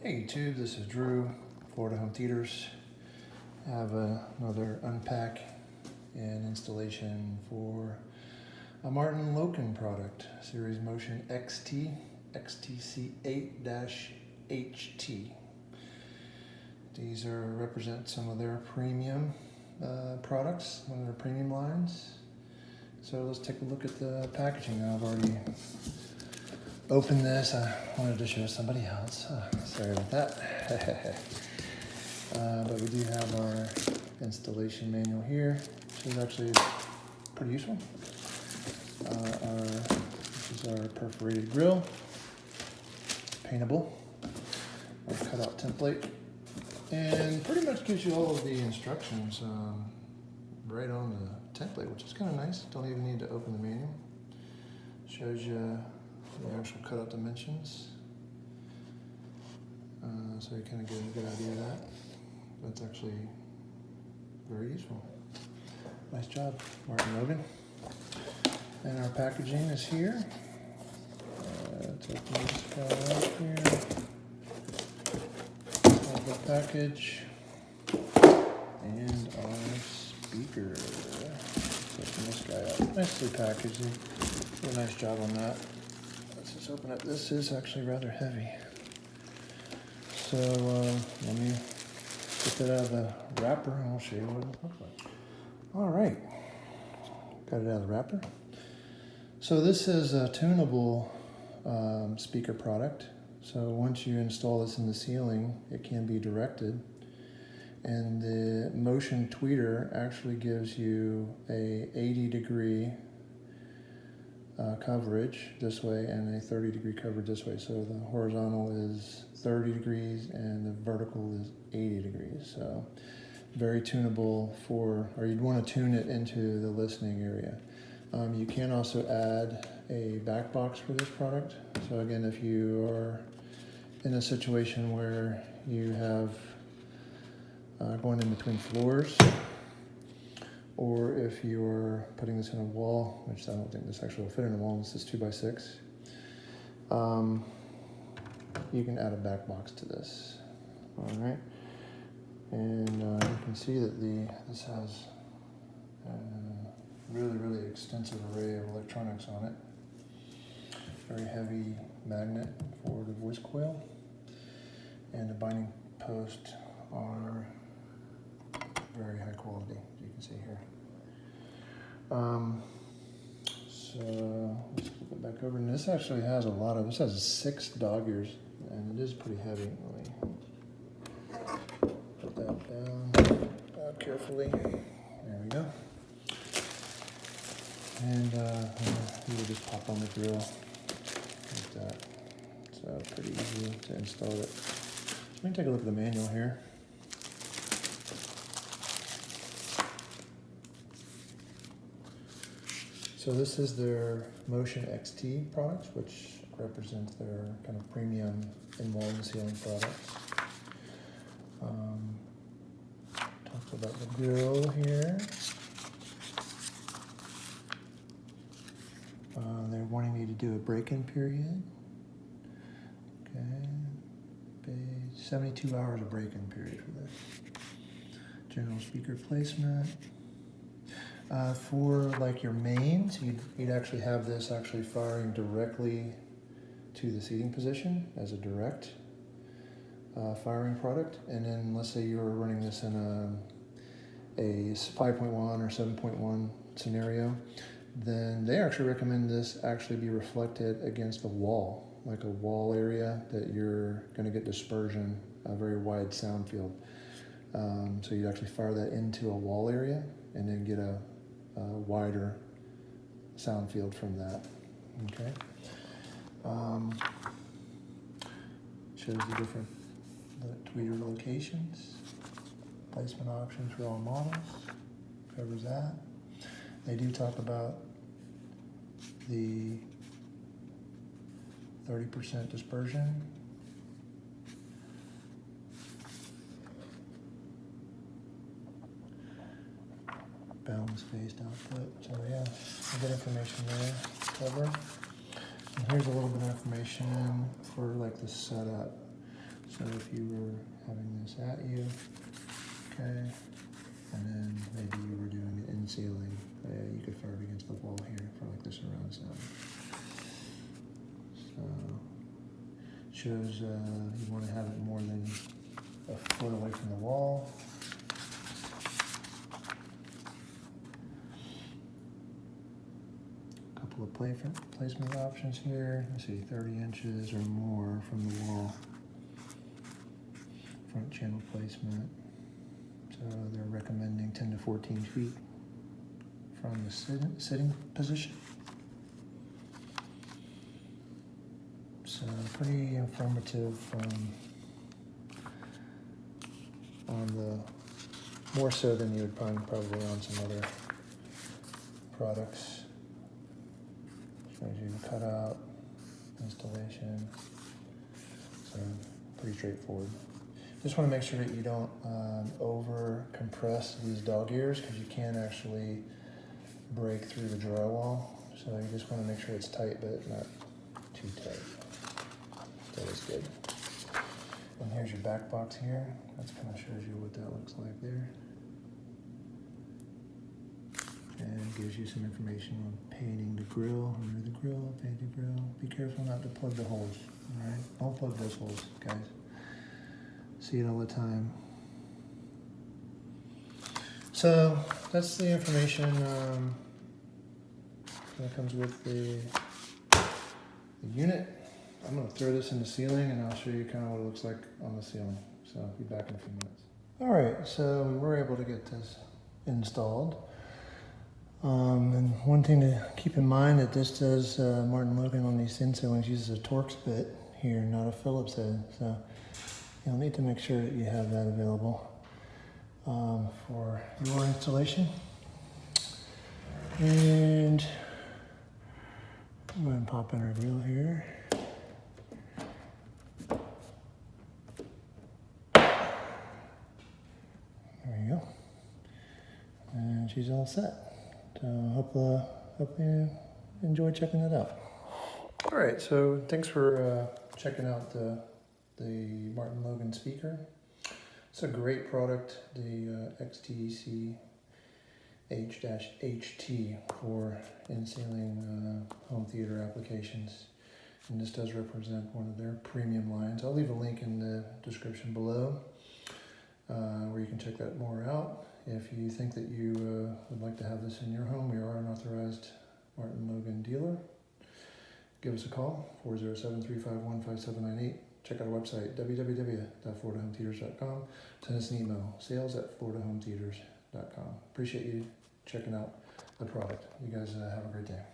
Hey YouTube, this is Drew, Florida Home Theaters. I have another unpack and installation for a Martin Logan product, Series Motion XTC8-HT. These represent some of their premium products, one of their premium lines. So let's take a look at the packaging. I've already opened this. I wanted to show somebody else. Sorry about that. But we do have our installation manual here, which is actually pretty useful. This is our perforated grill, paintable, our cutout template, and pretty much gives you all of the instructions right on the template, which is kind of nice. Don't even need to open the manual. Shows you the actual cutout dimensions, so you kind of get a good idea of that. That's actually very useful. Nice job, Martin Logan. And our packaging is here. Let's open this guy up here. The package and our speaker. Let's open this guy up. Nicely packaged. Did a nice job on that. Let's just open it. This is actually rather heavy. So let me get that out of the wrapper and I'll show you what it looks like. All right, got it out of the wrapper. So this is a tunable speaker product. So once you install this in the ceiling, it can be directed. And the motion tweeter actually gives you a 80-degree coverage this way and a 30-degree coverage this way. So the horizontal is 30 degrees and the vertical is 80 degrees. So very tunable or you'd want to tune it into the listening area. You can also add a back box for this product. So again, if you are in a situation where you have going in between floors, or if you're putting this in a wall, which I don't think this actually will fit in a wall, this is 2x6, you can add a back box to this. All right, and you can see that this has a really extensive array of electronics on it. Very heavy magnet for the voice coil, and the binding posts are very high quality, as you can see here. So let's flip it back over, and this actually has this has 6 dog ears, and it is pretty heavy. Let me put that down carefully. There we go. And you would just pop on the grill like that. So pretty easy to install it. Let me take a look at the manual here. So this is their Motion XT products, which represents their kind of premium in-wall and ceiling products. Talks about the grill here. They're wanting me to do a break-in period. Okay, 72 hours of break-in period for this. General speaker placement. For like your mains, you'd actually have this actually firing directly to the seating position as a direct firing product. And then let's say you were running this in a 5.1 or 7.1 scenario, then they actually recommend this actually be reflected against a wall, like a wall area that you're going to get dispersion, a very wide sound field. So you'd actually fire that into a wall area and then get a wider sound field from that. Okay. Shows the different tweeter locations, placement options for all models, covers that. They do talk about the 30% dispersion. Balance phased output. So yeah, good information there to cover. And here's a little bit of information for like the setup. So if you were having this at you, okay, and then maybe you were doing it in ceiling, you could fire it against the wall here for like this surround sound. So shows you want to have it more than a foot away from the wall. A couple of placement options here. Let's see, 30 inches or more from the wall. Front channel placement. So they're recommending 10 to 14 feet from the sitting position. So pretty informative on the, more so than you would find probably on some other products. Shows you the cutout, installation, so pretty straightforward. Just want to make sure that you don't over compress these dog ears, because you can actually break through the drywall. So you just want to make sure it's tight, but not too tight. That is good. And here's your back box here. That kind of shows you what that looks like there. And gives you some information on painting the grill, remove the grill, paint the grill. Be careful not to plug the holes, all right? Don't plug those holes, guys. See it all the time. So that's the information that comes with the unit. I'm gonna throw this in the ceiling and I'll show you kind of what it looks like on the ceiling. So I'll be back in a few minutes. All right, so we were able to get this installed. And one thing to keep in mind that this does, Martin Logan on these thin ceilings uses a Torx bit here, not a Phillips head. So you'll need to make sure that you have that available for your installation. And I'm going to pop in our grill here. There you go. And she's all set. So hope you enjoy checking it out. All right, so thanks for checking out the Martin Logan speaker. It's a great product, the XTC8-HT for in-ceiling home theater applications. And this does represent one of their premium lines. I'll leave a link in the description below where you can check that more out. If you think that you would like to have this in your home, we are an authorized Martin Logan dealer. Give us a call, 407-351-5798. Check out our website, www.floridahometheaters.com. Send us an email, sales@floridahometheaters.com. Appreciate you checking out the product. You guys have a great day.